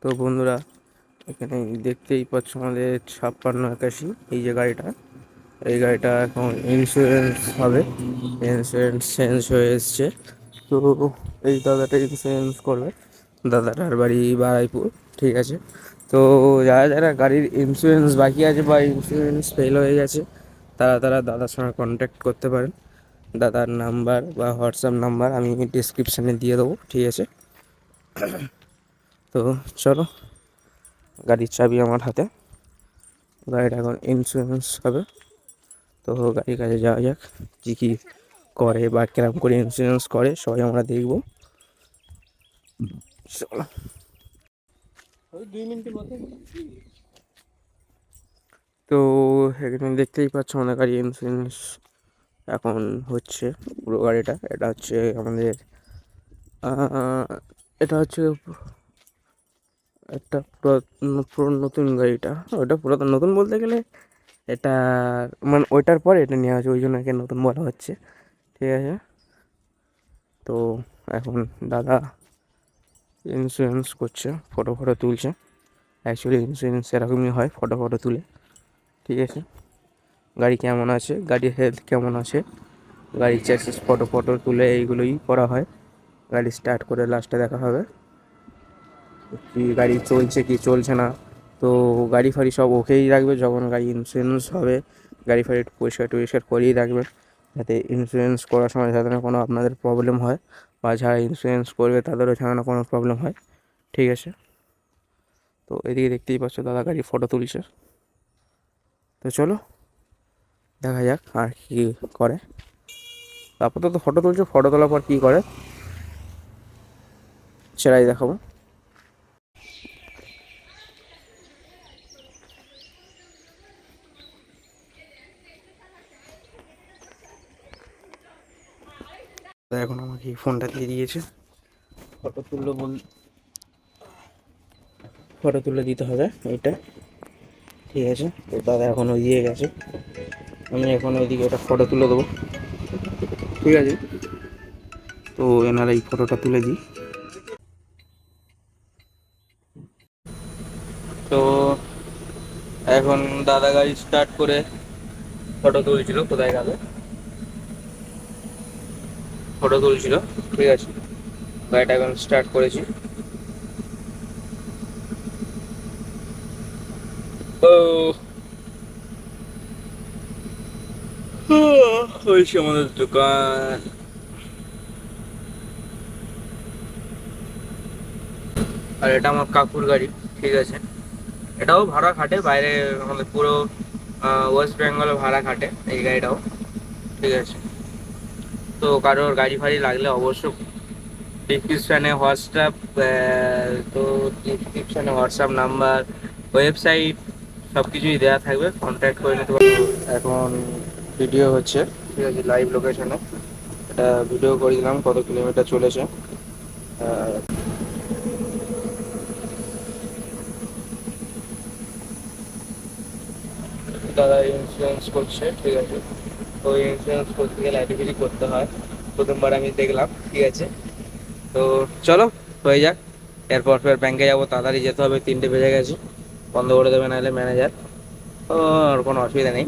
তো বন্ধুরা, এখানে দেখতেই পাচ্ছ আমাদের 5681 এই যে গাড়িটা, এই গাড়িটা এখন ইন্স্যুরেন্স হবে। ইন্স্যুরেন্স চেঞ্জ হয়ে এসছে। তো এই দাদাটা ইন্স্যুরেন্স করবে। দাদাটার বাড়ি বারাইপুর, ঠিক আছে। তো যারা যারা গাড়ির ইন্স্যুরেন্স বাকি আছে বা ইন্স্যুরেন্স ফেল হয়ে গেছে, তারা তারা দাদার সঙ্গে কন্ট্যাক্ট করতে পারেন। দাদার নাম্বার বা হোয়াটসঅ্যাপ নাম্বার আমি ডিসক্রিপশানে দিয়ে দেবো, ঠিক আছে। তো চলো, গাড়ির চাবি আমার হাতে, গাড়িটা এখন ইন্স্যুরেন্স হবে। তো গাড়ির কাছে যাওয়া যাক, কী কী করে বা কিরকম করে ইন্স্যুরেন্স করে সবাই আমরা দেখবো। চলো। তো এখানে দেখতেই পাচ্ছ আমাদের গাড়ি ইন্স্যুরেন্স এখন হচ্ছে। পুরো গাড়িটা, এটা হচ্ছে আমাদের এটা হচ্ছে একটা পুরো নতুন গাড়িটা। ওটা পুরাতন নতুন বলতে গেলে এটা মানে ওইটার পরে এটা নেওয়া হয়েছে, ওই জন্য একে নতুন বলা হচ্ছে, ঠিক আছে। তো এখন দাদা ইন্স্যুরেন্স করছে, ফটো ফটো তুলছে। অ্যাকচুয়ালি ইন্স্যুরেন্স এরকমই হয়, ফটো ফটো তুলে, ঠিক আছে। গাড়ি কেমন আছে, গাড়ির হেলথ কেমন আছে, গাড়ির চ্যাসিস ফটো ফটো তুলে এইগুলোই করা হয়। গাড়ি স্টার্ট করে লাস্টে দেখা হবে কি গাড়ি চলছে কি চলছে না। তো গাড়ি ফাড়ি সব ওকেই রাখবে। যখন গাড়ি ইন্স্যুরেন্স হবে, গাড়ি ফাড়ি একটু পরিষ্কার টরিষ্কার করেই রাখবেন, যাতে ইন্স্যুরেন্স করার সময় যাতে না কোনো আপনাদের প্রবলেম হয়, বা যারা ইন্স্যুরেন্স করবে তাদেরও যেন না কোনো প্রবলেম হয়, ঠিক আছে। তো এদিকে দেখতেই পাচ্ছ দাদা গাড়ি ফটো তুলছে। তো চলো দেখা যাক আর কি করে। আপাতত ফটো তুলছে, ফটো তোলার পর কী করে সেটাই দেখাবো। এখন আমাকে এই ফোনটা দিয়ে দিয়েছে, ফটো তুললো ফটো তুলে দিতে হবে এইটা, ঠিক আছে। তো দাদা এখন ওই দিয়ে গেছে, আমি এখন ওইদিকে একটা ফটো তুলে দেবো, ঠিক আছে। তো এনারা এই ফটোটা তুলে দিই। তো এখন দাদা গাড়ি স্টার্ট করে ফটো তুলছিল, কোথায় গেল, ফটো তুলছিল, ঠিক আছে। গাড়িটা এখন স্টার্ট করেছি। ও হয়েছে আমাদের দোকান। আর এটা আমার কাকুর গাড়ি, ঠিক আছে। এটাও ভাড়া খাটে বাইরে, আমাদের পুরো ওয়েস্ট বেঙ্গলে ভাড়া খাটে এই গাড়িটাও, ঠিক আছে। তো কারোর গাড়ি ফাড়ি লাগলে অবশ্য ডিসক্রিপশানে হোয়াটসঅ্যাপ, তো ডিসক্রিপশানে হোয়াটসঅ্যাপ নাম্বার, ওয়েবসাইট সব কিছুই দেওয়া থাকবে, কন্ট্যাক্ট করে নিতে পারবো। এখন ভিডিও হচ্ছে, ঠিক আছে, লাইভ লোকেশনে এটা ভিডিও করে দিলাম কত কিলোমিটার চলেছে। দাদা ইন্স্যুরেন্স করছে, ঠিক আছে। তো ইন্স্যুরেন্স করতে গেলে অ্যাক্টিভিটি করতে হয়, প্রথমবার আমি দেখলাম, ঠিক আছে। তো চলো হয়ে যাক, এরপর ফের ব্যাংকে যাবো, তাড়াতাড়ি যেতে হবে, 3টে বেজে গেছে, বন্ধ করে দেবে নাহলে ম্যানেজার। ও আর কোনো অসুবিধা নেই।